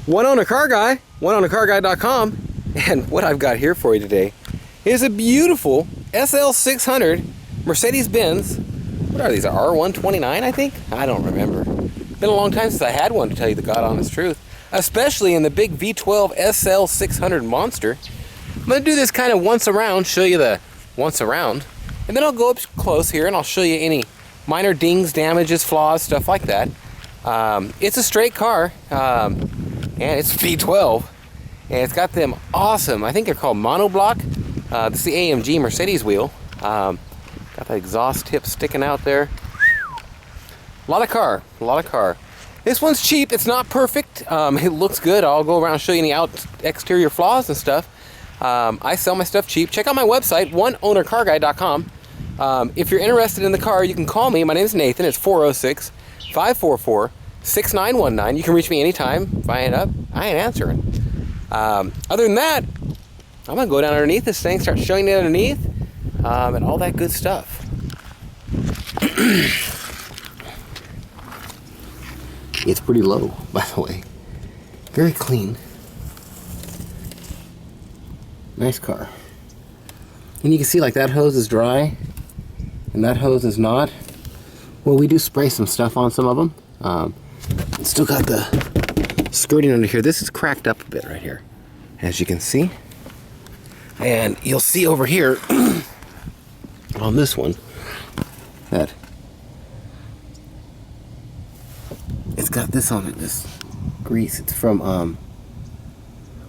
One owner car guy, oneownercarguy.com, and what I've got here for you today is a beautiful SL600 Mercedes-Benz. What are these, R129, I think? I don't remember. Been a long time since I had one, to tell you the God honest truth. Especially in the big V12 SL600 monster. I'm going to do this kind of once around, show you the once around, and then I'll go up close here and I'll show you any minor dings, damages, flaws, stuff like that. It's a straight car, and it's V12, and it's got them awesome, I think they're called monoblock. This is the AMG Mercedes wheel. Got the exhaust tip sticking out there. A lot of car. This one's cheap. It's not perfect. It looks good. I'll go around and show you any exterior flaws and stuff. I sell my stuff cheap. Check out my website, oneownercarguy.com. If you're interested in the car, you can call me. My name is Nathan. It's 406-544-6919. You can reach me anytime. If I ain't up, I ain't answering. Other than that, I'm going to go down underneath this thing, start showing it underneath, and all that good stuff. It's pretty low, by the way. Very clean. Nice car. And you can see like that hose is dry and that hose is not. Well, we do spray some stuff on some of them. Still got the skirting under here. This is cracked up a bit right here, as you can see. And you'll see over here on this one that it's got this on it, this grease. It's from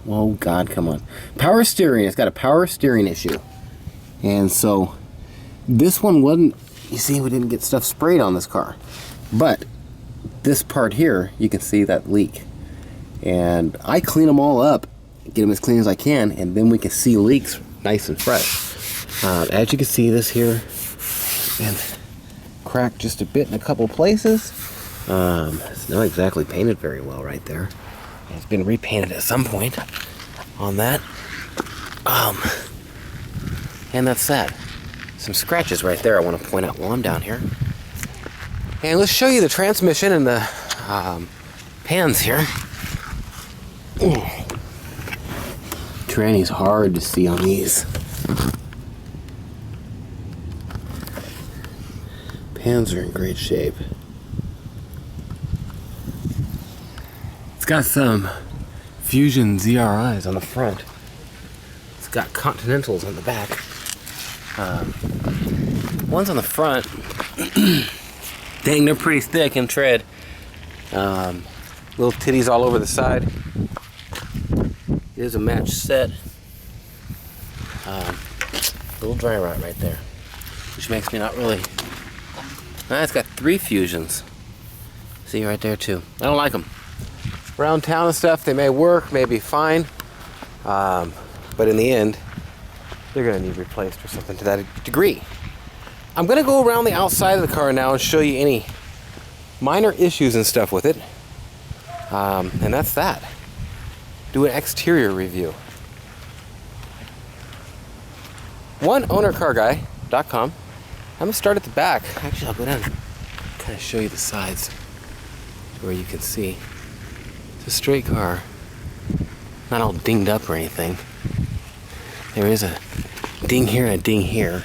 oh God, come on. Power steering. It's got a power steering issue. And so this one wasn't, you see, we didn't get stuff sprayed on this car. But this part here, you can see that leak. And I clean them all up, get them as clean as I can, and then we can see leaks nice and fresh. As you can see, this here and cracked just a bit in a couple places. It's not exactly painted very well right there. It's been repainted at some point on that. And that's that. Some scratches right there I want to point out while I'm down here. And let's show you the transmission and the pans here. Ooh. Tranny's hard to see on these. Pans are in great shape. It's got some Fusion ZRIs on the front. It's got Continentals on the back. Ones on the front, dang, they're pretty thick in tread. Little titties all over the side. It is a match set. Little dry rot right there, which makes me not really. It's got 3 Fusions. See right there too. I don't like them. Around town and stuff, they may work, may be fine, but in the end, they're going to need replaced or something to that degree. I'm going to go around the outside of the car now and show you any minor issues and stuff with it, and that's that. Do an exterior review. oneownercarguy.com. I'm going to start at the back. Actually, I'll go down and kind of show you the sides where you can see. It's a straight car, not all dinged up or anything. There is a ding here and a ding here,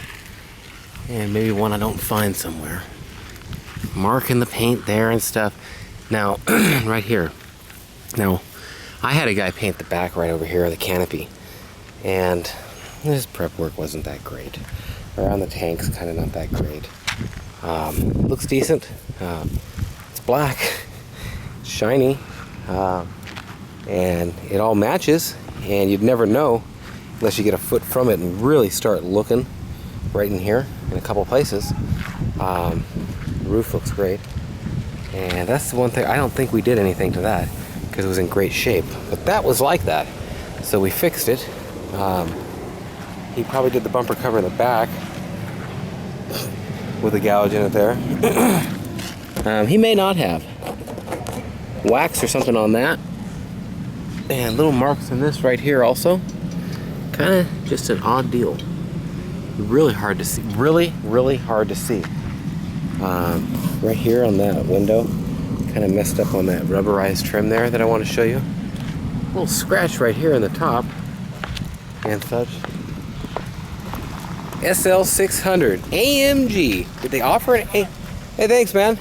and maybe one I don't find somewhere. Marking the paint there and stuff. Now, right here. Now, I had a guy paint the back right over here, the canopy, and his prep work wasn't that great. Around the tank's kind of not that great. Looks decent. It's black, it's shiny. And it all matches, and you'd never know unless you get a foot from it and really start looking right in here in a couple places. The roof looks great, and that's the one thing. I don't think we did anything to that because it was in great shape, but that was like that, so we fixed it. He probably did the bumper cover in the back with a gouge in it there. He may not have. Wax or something on that, and little marks in this right here also. Kind of just an odd deal. Really hard to see. Really hard to see. Right here on that window, kind of messed up on that rubberized trim there that I want to show you. little scratch right here in the top and such. SL600 AMG. Did they offer an A? Hey, thanks, man.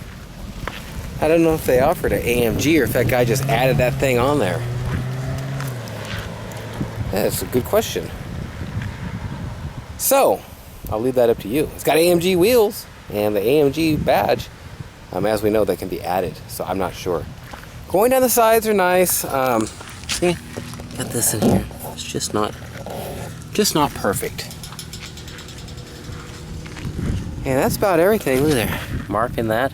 I don't know if they offered an AMG or if that guy just added that thing on there. That's a good question. So, I'll leave that up to you. It's got AMG wheels and the AMG badge. As we know, they can be added, so I'm not sure. Going down the sides are nice. See, got this in here. It's just not perfect. And that's about everything. Look there, marking that.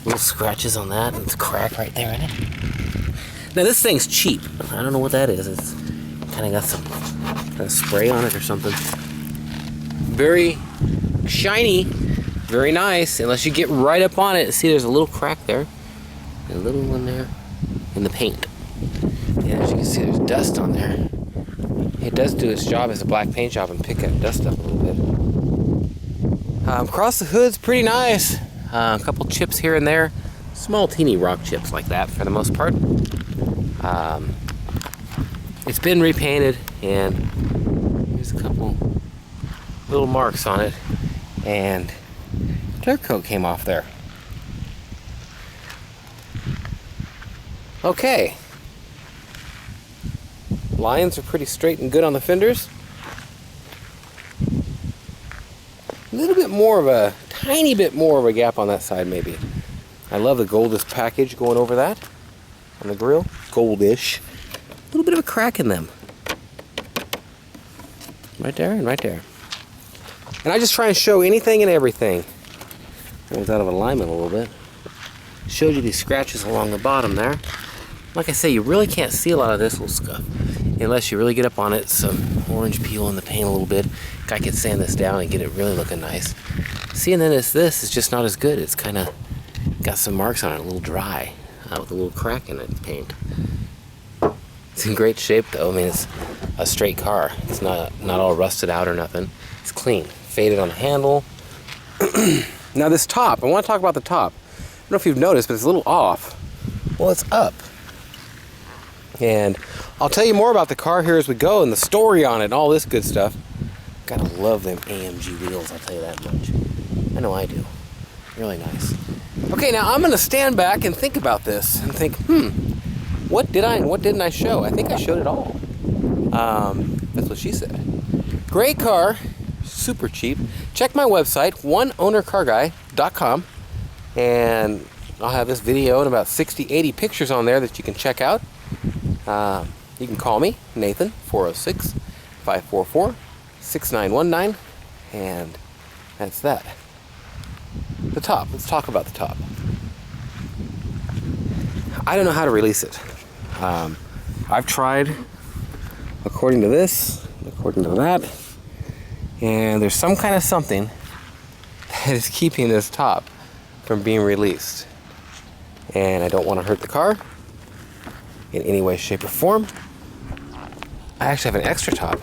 Little scratches on that, and it's a crack right there in it. Now this thing's cheap. I don't know what that is. It's kind of got some kind of spray on it or something. Very shiny, very nice. Unless you get right up on it, see there's a little crack there, and a little one there in the paint. And as you can see, there's dust on there. It does do its job as a black paint job and pick that dust up a little bit. Across the hood's pretty nice. A couple chips here and there, small teeny rock chips like that for the most part. It's been repainted, and there's a couple little marks on it, and clear coat came off there. Okay, lines are pretty straight and good on the fenders. A little bit more of a tiny bit more of a gap on that side, maybe. I love the goldish package going over that on the grill. Goldish. A little bit of a crack in them. Right there and right there. And I just try and show anything and everything. That was out of alignment a little bit. Showed you these scratches along the bottom there. Like I say, you really can't see a lot of this little stuff unless you really get up on it, some orange peel in the paint a little bit. Guy can sand this down and get it really looking nice. See, and then this is just not as good. It's kind of got some marks on it, a little dry, with a little crack in it, paint. It's in great shape though. I mean, it's a straight car. It's not all rusted out or nothing. It's clean. Faded on the handle. Now this top, I want to talk about the top. I don't know if you've noticed, but it's a little off. Well, it's up. And I'll tell you more about the car here as we go and the story on it and all this good stuff. Gotta love them AMG wheels, I'll tell you that much. I know I do. Really nice. Okay, now I'm gonna stand back and think about this and think, what didn't I show? I think I showed it all. That's what she said. Great car, super cheap. Check my website, oneownercarguy.com, and I'll have this video and about 60-80 pictures on there that you can check out. You can call me, Nathan, 406-544-6919, and that's that. The top, let's talk about the top. I don't know how to release it. I've tried according to this, according to that, and there's some kind of something that is keeping this top from being released. And I don't want to hurt the car in any way, shape, or form. I actually have an extra top,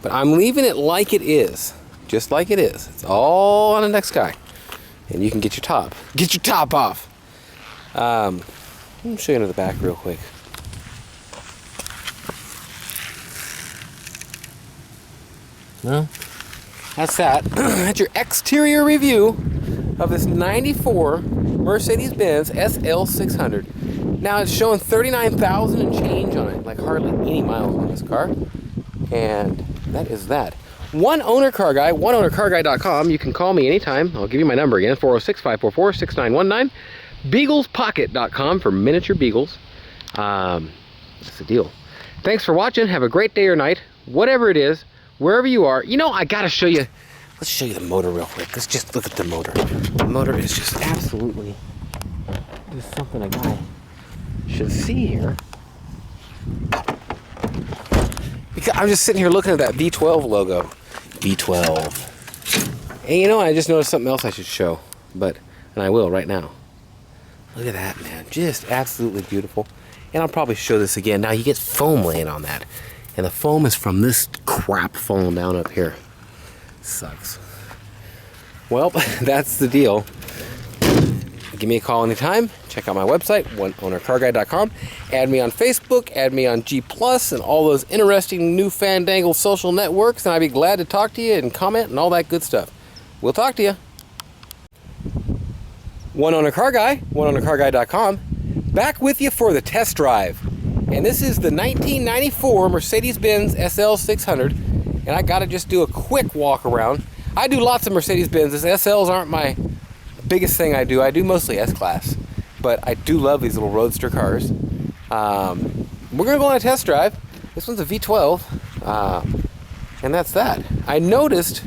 but I'm leaving it like it is, just like it is. It's all on the next guy, and you can get your top off. Let me show you into the back real quick. No, that's that. That's your exterior review of this 94 Mercedes-Benz SL600. Now it's showing 39,000 and change on it, like hardly any miles on this car. And that is that. One Owner Car Guy, oneownercarguy.com. You can call me anytime. I'll give you my number again, 406-544-6919. Beaglespocket.com for miniature beagles. That's the deal. Thanks for watching. Have a great day or night, whatever it is, wherever you are. You know, I gotta show you. Let's show you the motor real quick. Let's just look at the motor. The motor is just absolutely just something a guy should see here. Because I'm just sitting here looking at that V12 logo. V12. And you know, I just noticed something else I should show, and I will right now. Look at that, man. Just absolutely beautiful. And I'll probably show this again. Now you get foam laying on that. And the foam is from this crap falling down up here. Sucks. Well, that's the deal. give me a call anytime. Check out my website, oneownercarguy.com. Add me on Facebook, add me on G+, and all those interesting new fandangled social networks, and I'd be glad to talk to you and comment and all that good stuff. We'll talk to you. One Owner Car Guy, oneownercarguy.com. Back with you for the test drive. And this is the 1994 Mercedes-Benz SL600. And I got to just do a quick walk around. I do lots of Mercedes-Benzes. SLs aren't my biggest thing I do. I do mostly S-Class. But I do love these little Roadster cars. We're going to go on a test drive. This one's a V12. And that's that. I noticed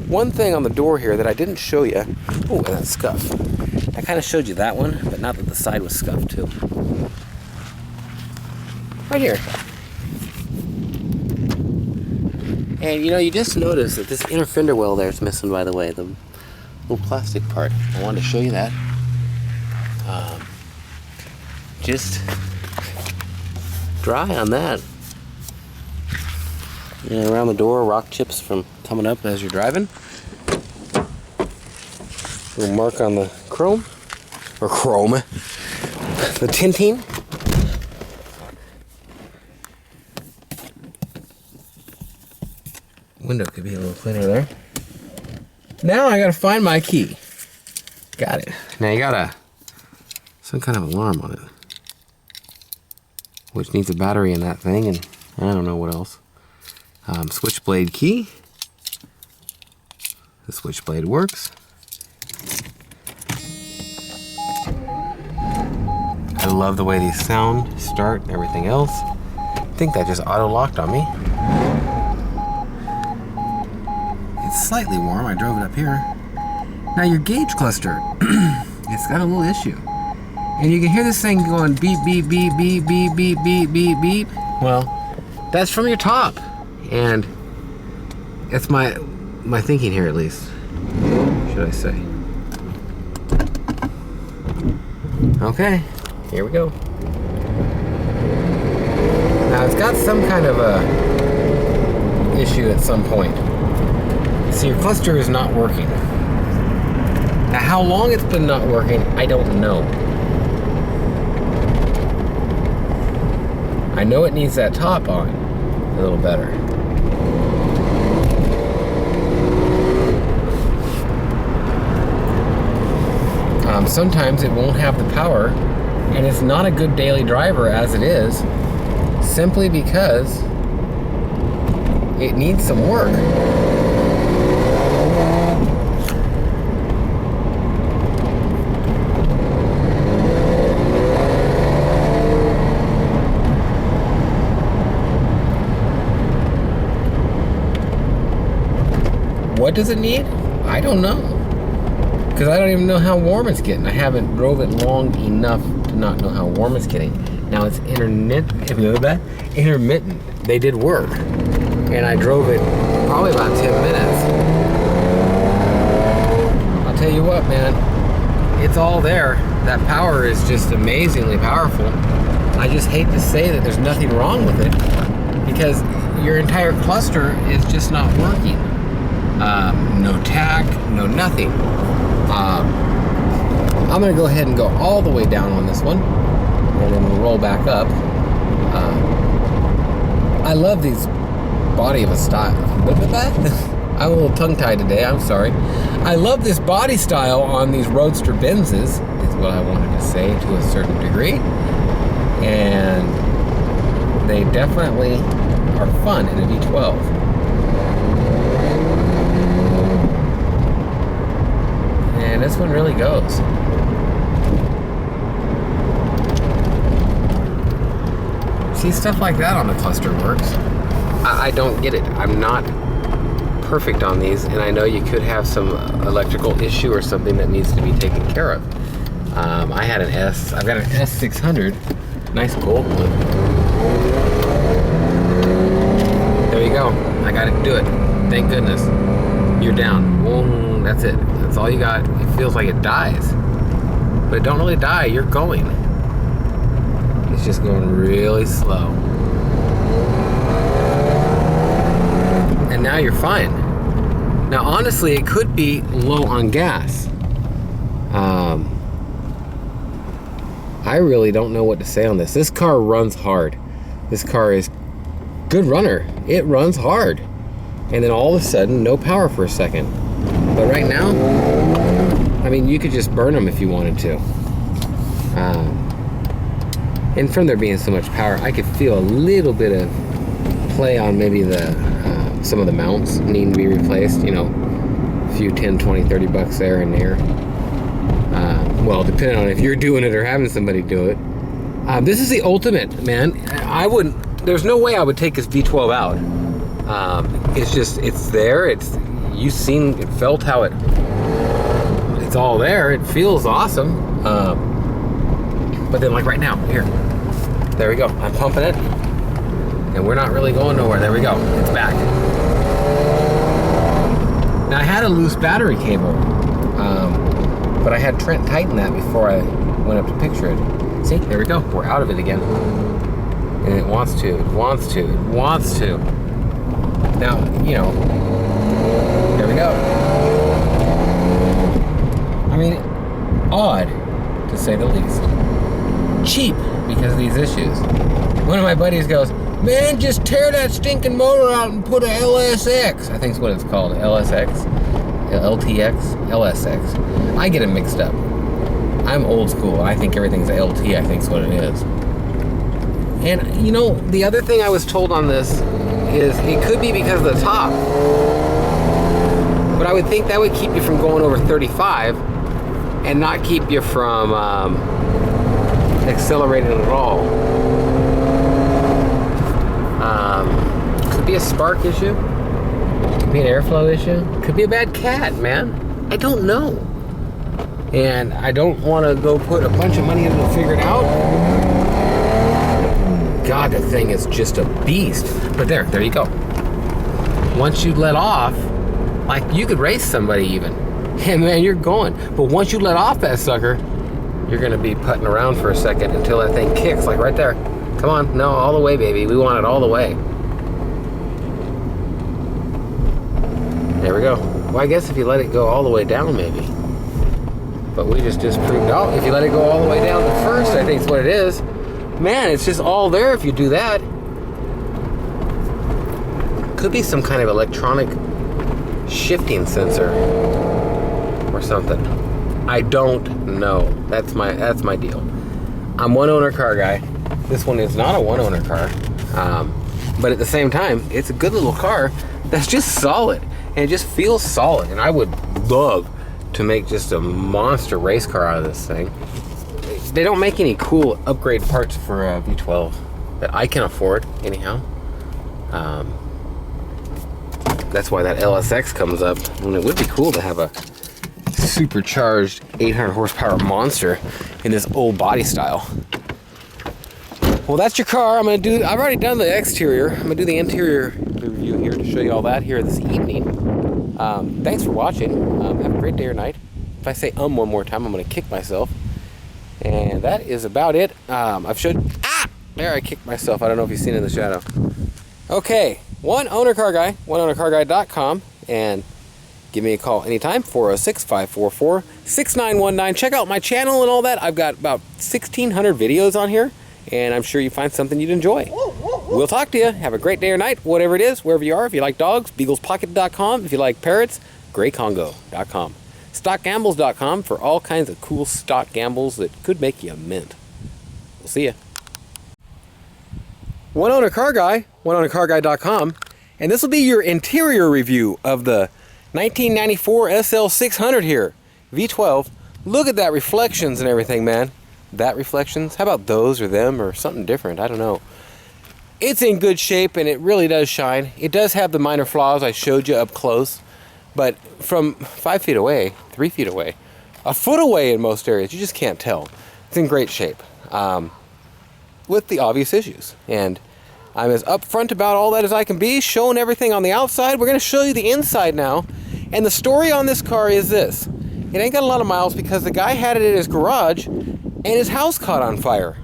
one thing on the door here that I didn't show you. Oh, and that scuff. I kind of showed you that one, but not that the side was scuffed too. Right here. And you know, you just notice that this inner fender well there is missing, by the way, the little plastic part. I wanted to show you that. Just dry on that. And around the door, rock chips from coming up as you're driving. Little mark on the chrome, the tinting. Window could be a little cleaner there. Now I gotta find my key. Got it. Now you got some kind of alarm on it, which needs a battery in that thing, and I don't know what else. Switchblade key. The switchblade works. I love the way these sound, start, and everything else. I think that just auto-locked on me. It's slightly warm, I drove it up here. Now your gauge cluster, it's got a little issue. And you can hear this thing going beep, beep, beep, beep, beep, beep, beep, beep, beep. Well, that's from your top. And that's my thinking here, at least, should I say. Okay, here we go. Now it's got some kind of a issue at some point. See, your cluster is not working. Now, how long it's been not working, I don't know. I know it needs that top on a little better. Sometimes it won't have the power, and it's not a good daily driver as it is, simply because it needs some work. What does it need? I don't know. Because I don't even know how warm it's getting. I haven't drove it long enough to not know how warm it's getting. Now it's intermittent. They did work. And I drove it probably about 10 minutes. I'll tell you what, man. It's all there. That power is just amazingly powerful. I just hate to say that there's nothing wrong with it, because your entire cluster is just not working. No tack, no nothing. I'm going to go ahead and go all the way down on this one, and then we'll roll back up. I love these body of a style. I'm a little tongue-tied today, I'm sorry. I love this body style on these Roadster Benzes, is what I wanted to say to a certain degree. And they definitely are fun in a V12. And this one really goes. See, stuff like that on the cluster works. I don't get it. I'm not perfect on these, and I know you could have some electrical issue or something that needs to be taken care of. I've got an S600, nice gold one. There you go. I got to do it. Thank goodness. You're down. Boom. That's it. That's all you got. It feels like it dies, but it don't really die. You're going. It's just going really slow. And now you're fine. Now, honestly, it could be low on gas. I really don't know what to say on this. This car runs hard. This car is good runner. It runs hard. And then all of a sudden, no power for a second. But right now, I mean, you could just burn them if you wanted to. And from there being so much power, I could feel a little bit of play on maybe the some of the mounts needing to be replaced. You know, a few 10, 20, 30 bucks there and there. Well, depending on if you're doing it or having somebody do it. This is the ultimate, man. I wouldn't, there's no way I would take this V12 out. It's just, it's there. You've seen, it felt how it's all there. It feels awesome. But then like right now, here, there we go. I'm pumping it and we're not really going nowhere. There we go. It's back. Now I had a loose battery cable. But I had Trent tighten that before I went up to picture it. See, there we go. We're out of it again. And it wants to, it wants to, it wants to. Now, you know, there we go. I mean, odd, to say the least. Cheap, because of these issues. One of my buddies goes, man, just tear that stinking motor out and put a LSX. I think it's what it's called, LSX. LTX, LSX. I get them mixed up. I'm old school. I think everything's a LT, I think is what it is. And you know, the other thing I was told on this is it could be because of the top. But I would think that would keep you from going over 35 and not keep you from accelerating at all. Could be a spark issue. Could be an airflow issue. Could be a bad cat, man. I don't know. And I don't want to go put a bunch of money into it to figure it out. God, the thing is just a beast. But there you go. Once you let off, like you could race somebody even. And man, you're going. But once you let off that sucker, you're going to be putting around for a second until that thing kicks, like right there. Come on, no, all the way, baby. We want it all the way. There we go. Well, I guess if you let it go all the way down, maybe. But we just disproved, oh, if you let it go all the way down to first, I think is what it is. Man, it's just all there if you do that. Could be some kind of electronic shifting sensor or something. I don't know. That's my deal. I'm one owner car guy. This one is not a one owner car. But at the same time, it's a good little car that's just solid. And it just feels solid. And I would love to make just a monster race car out of this thing. They don't make any cool upgrade parts for a V12 that I can afford anyhow. That's why that LSX comes up. And it would be cool to have a supercharged 800 horsepower monster in this old body style. Well, that's your car. I've already done the exterior. I'm gonna do the interior review here to show you all that here this evening. Thanks for watching. Have a great day or night. If I say one more time, I'm gonna kick myself. And that is about it. I've showed, there I kicked myself. I don't know if you've seen it in the shadow. Okay, one owner car guy, oneownercarguy.com, and give me a call anytime, 406-544-6919. Check out my channel and all that. I've got about 1,600 videos on here, and I'm sure you find something you'd enjoy. We'll talk to you. Have a great day or night, whatever it is, wherever you are. If you like dogs, beaglespocket.com. If you like parrots, greycongo.com. Stockgambles.com for all kinds of cool stock gambles that could make you a mint. We'll see you. One owner car guy, oneownercarguy.com, and this will be your interior review of the 1994 SL600 here, V12. Look at that reflections and everything, man. That reflections? How about those or them or something different? I don't know. It's in good shape and it really does shine. It does have the minor flaws I showed you up close, but from 5 feet away, 3 feet away, a foot away in most areas, you just can't tell. It's in great shape. With the obvious issues. And I'm as upfront about all that as I can be, showing everything on the outside. We're going to show you the inside now. And the story on this car is this. It ain't got a lot of miles because the guy had it in his garage and his house caught on fire.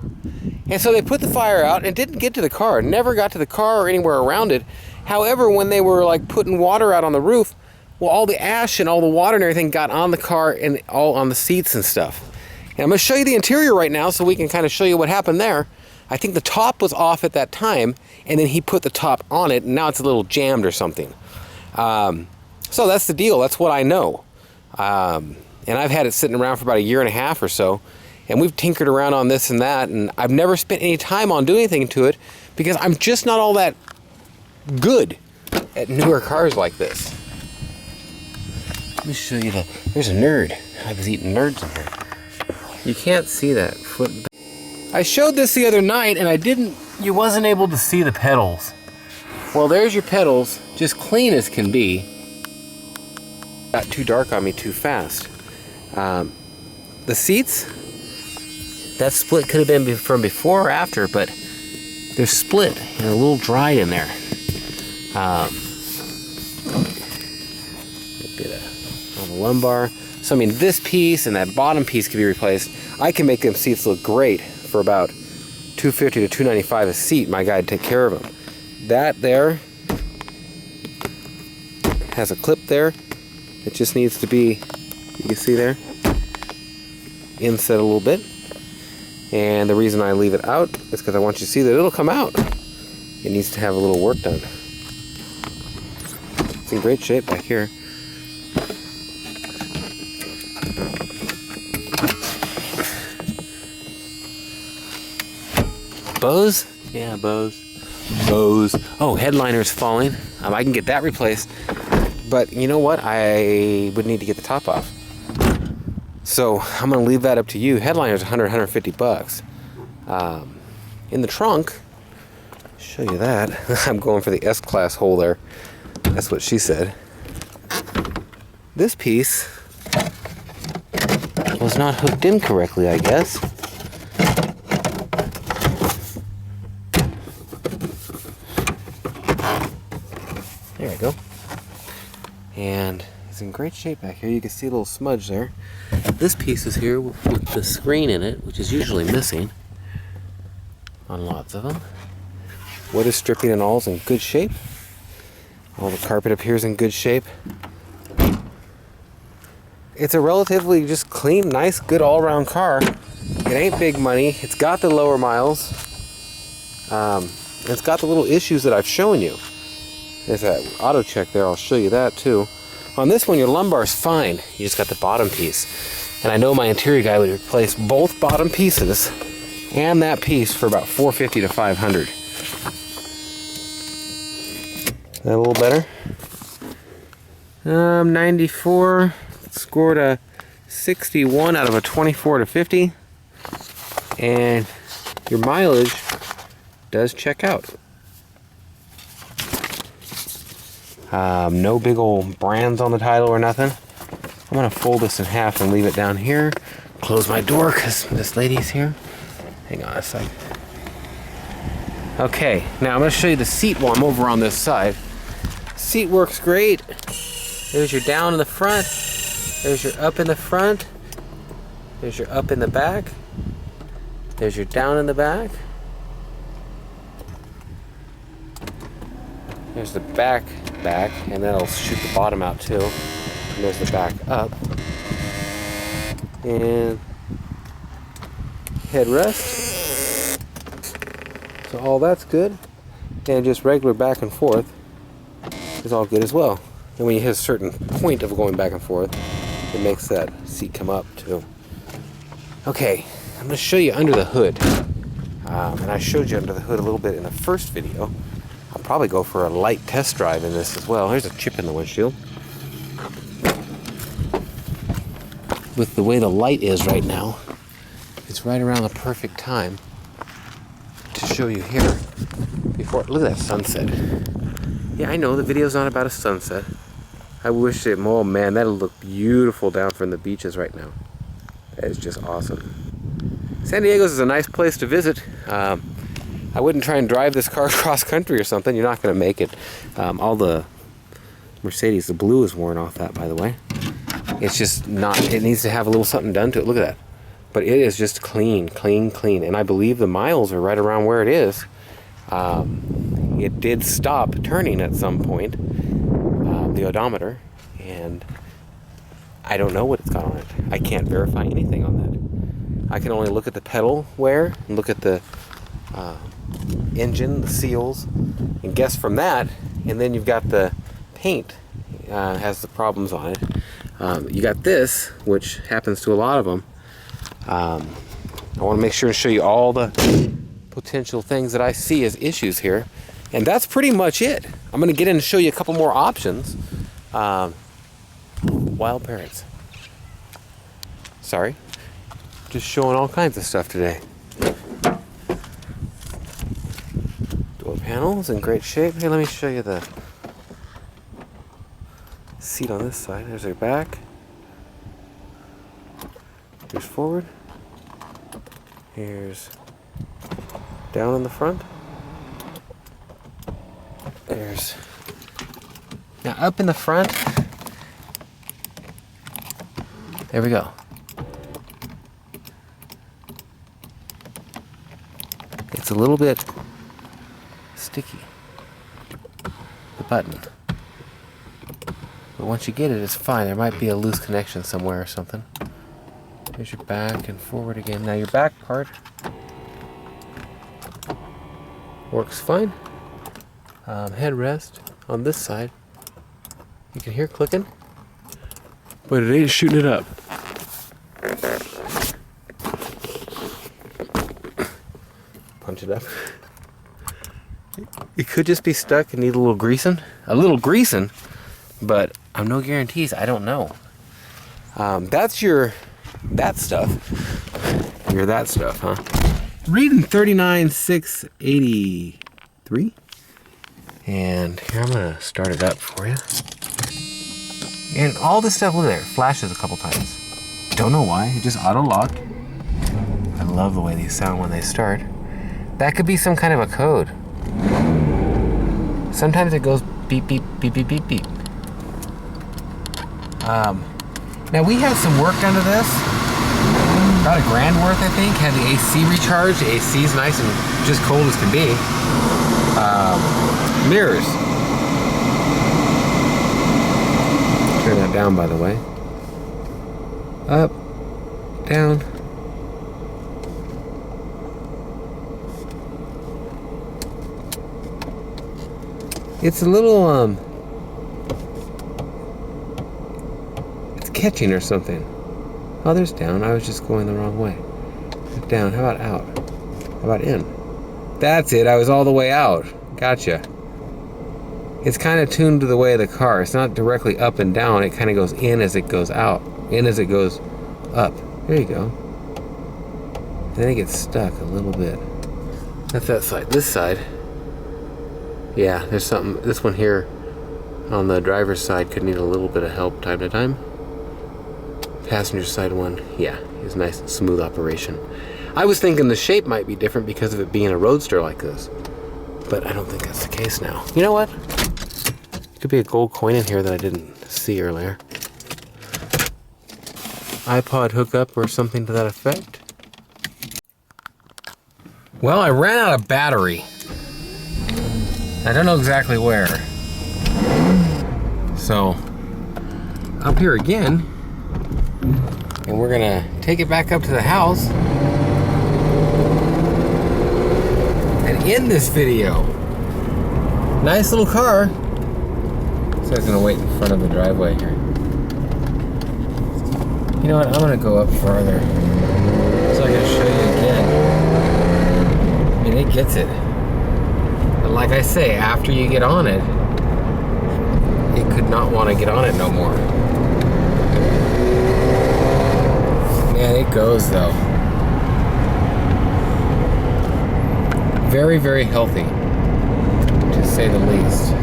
And so they put the fire out and it didn't get to the car. It never got to the car or anywhere around it. However, when they were like putting water out on the roof, well, all the ash and all the water and everything got on the car and all on the seats and stuff. And I'm going to show you the interior right now so we can kind of show you what happened there. I think the top was off at that time, and then he put the top on it, and now it's a little jammed or something. So that's the deal. That's what I know. And I've had it sitting around for about a year and a half or so, and we've tinkered around on this and that, and I've never spent any time on doing anything to it because I'm just not all that good at newer cars like this. Let me show you there's a nerd. I was eating nerds in here. You can't see that foot. I showed this the other night and you wasn't able to see the pedals. Well, there's your pedals, just clean as can be. Got too dark on me too fast. The seats, that split could have been from before or after, but they're split and a little dried in there. A bit on the lumbar. So I mean, this piece and that bottom piece can be replaced. I can make them seats look great for about $250 to $295 a seat. My guy would take care of them. That there has a clip there. It just needs to be, you can see there, inset a little bit. And the reason I leave it out is because I want you to see that it'll come out. It needs to have a little work done. It's in great shape back here. Bose? Yeah, Bose. Bose. Oh, headliner's falling. I can get that replaced. But you know what? I would need to get the top off. So I'm going to leave that up to you. Headliner's $100, $150. In the trunk, show you that. I'm going for the S-Class hole there. That's what she said. This piece was not hooked in correctly, I guess. There we go. And it's in great shape back here. You can see a little smudge there. This piece is here with the screen in it, which is usually missing on lots of them. Wood is stripping and all is in good shape. All the carpet up here is in good shape. It's a relatively just clean, nice, good all-around car. It ain't big money. It's got the lower miles. It's got the little issues that I've shown you. There's that auto check there. I'll show you that too. On this one, your lumbar is fine. You just got the bottom piece. And I know my interior guy would replace both bottom pieces and that piece for about $450 to $500. That a little better? 94. Scored a 61 out of a 24 to 50. And your mileage does check out. No big old brands on the title or nothing. I'm going to fold this in half and leave it down here. Close my door because this lady's here. Hang on a sec. Okay, now I'm going to show you the seat while I'm over on this side. Seat works great. There's your down in the front. There's your up in the front. There's your up in the back. There's your down in the back. There's the back, and that'll shoot the bottom out too. And there's the back up. And headrest. So all that's good. And just regular back and forth is all good as well. And when you hit a certain point of going back and forth, it makes that seat come up too. Okay, I'm going to show you under the hood. And I showed you under the hood a little bit in the first video. I'll probably go for a light test drive in this as well. There's a chip in the windshield. With the way the light is right now, it's right around the perfect time to show you here. Look at that sunset. Yeah, I know the video's not about a sunset. I wish it, oh man, that'll look beautiful down from the beaches right now. That is just awesome. San Diego's is a nice place to visit. I wouldn't try and drive this car across country or something. You're not going to make it. All the Mercedes, the blue is worn off that, by the way. It's just not, it needs to have a little something done to it. Look at that. But it is just clean, clean, clean. And I believe the miles are right around where it is. It did stop turning at some point, the odometer, and I don't know what it's got on it. I can't verify anything on I can only look at the pedal wear and look at the engine, the seals, and guess from that. And then you've got the paint has the problems on it. You got this, which happens to a lot of them. I want to make sure and show you all the potential things that I see as issues here. And that's pretty much it. I'm going to get in and show you a couple more options. Wild parrots. Sorry. Just showing all kinds of stuff today. Door panels in great shape. Hey, let me show you the seat on this side. There's their back. Here's forward. Here's down in the front. There's now up in the front. There we go. It's a little bit sticky, the button. But once you get it, it's fine. There might be a loose connection somewhere or something. Here's your back and forward again. Now your back part works fine. Headrest on this side. You can hear clicking, but it ain't shooting it up. Punch it up. It could just be stuck and need a little greasing. But I'm no guarantees. I don't know. That's your that stuff. Your that stuff, huh? Reading 39,683. And here, I'm gonna start it up for you. And all this stuff, look there, flashes a couple times. Don't know why, it just auto-locked. I love the way these sound when they start. That could be some kind of a code. Sometimes it goes beep, beep, beep, beep, beep, beep. Now we have some work done to this. About $1,000 worth, I think. Had the AC recharged. The AC is nice and just cold as can be. Mirrors. Turn that down, by the way. Up, down. It's a little, it's catching or something. Oh, there's down. I was just going the wrong way. Down. How about out? How about in? That's it. I was all the way out. Gotcha. It's kind of tuned to the way of the car. It's not directly up and down. It kind of goes in as it goes out. In as it goes up. There you go. And then it gets stuck a little bit. That's that side. This side. Yeah, there's something. This one here on the driver's side could need a little bit of help time to time. Passenger side one, yeah, is nice and smooth operation. I was thinking the shape might be different because of it being a Roadster like this, but I don't think that's the case now. You know what? Could be a gold coin in here that I didn't see earlier. iPod hookup or something to that effect. Well, I ran out of battery. I don't know exactly where. So, up here again. And we're gonna take it back up to the house and end this video. Nice little car. So I was gonna wait in front of the driveway here. You know what? I'm gonna go up farther so I can show you again. I mean, it gets it. But like I say, after you get on it, it could not want to get on it no more. Man, it goes though. Very, very healthy, to say the least.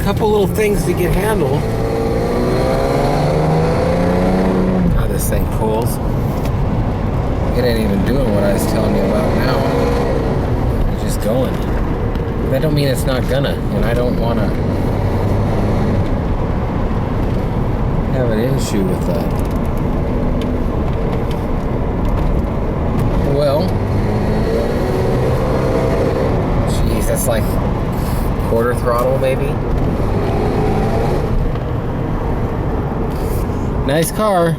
Couple little things to get handled. How this thing pulls. It ain't even doing what I was telling you about now. It's just going. That don't mean it's not gonna, and I don't wanna have an issue with that. Well, geez, that's like quarter throttle maybe. Nice car.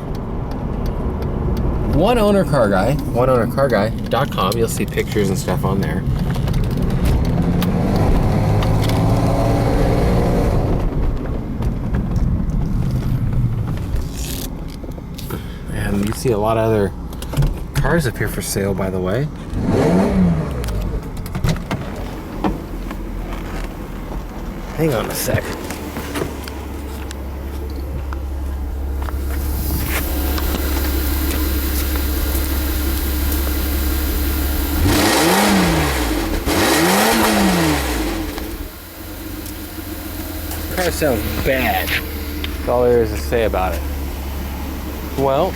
One owner car guy, oneownercarguy.com. You'll see pictures and stuff on there. And you see a lot of other cars up here for sale, by the way. Hang on a sec. Car sounds bad. That's all there is to say about it. Well,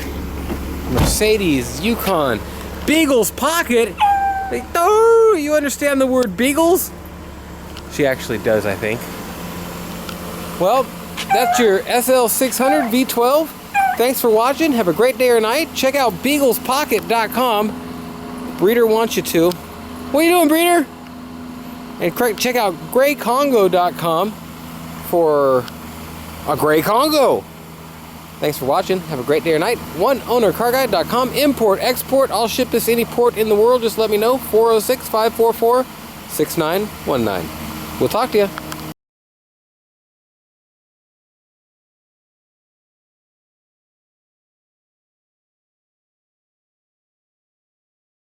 Mercedes Yukon Beagle's pocket. Oh, you understand the word beagles? She actually does, I think. Well, that's your SL600 V12. Thanks for watching. Have a great day or night. Check out beaglespocket.com. Breeder wants you to. What are you doing, Breeder? And check out graycongo.com for a gray Congo. Thanks for watching. Have a great day or night. oneownercarguy.com. Import, export. I'll ship this any port in the world. Just let me know. 406-544-6919. We'll talk to you.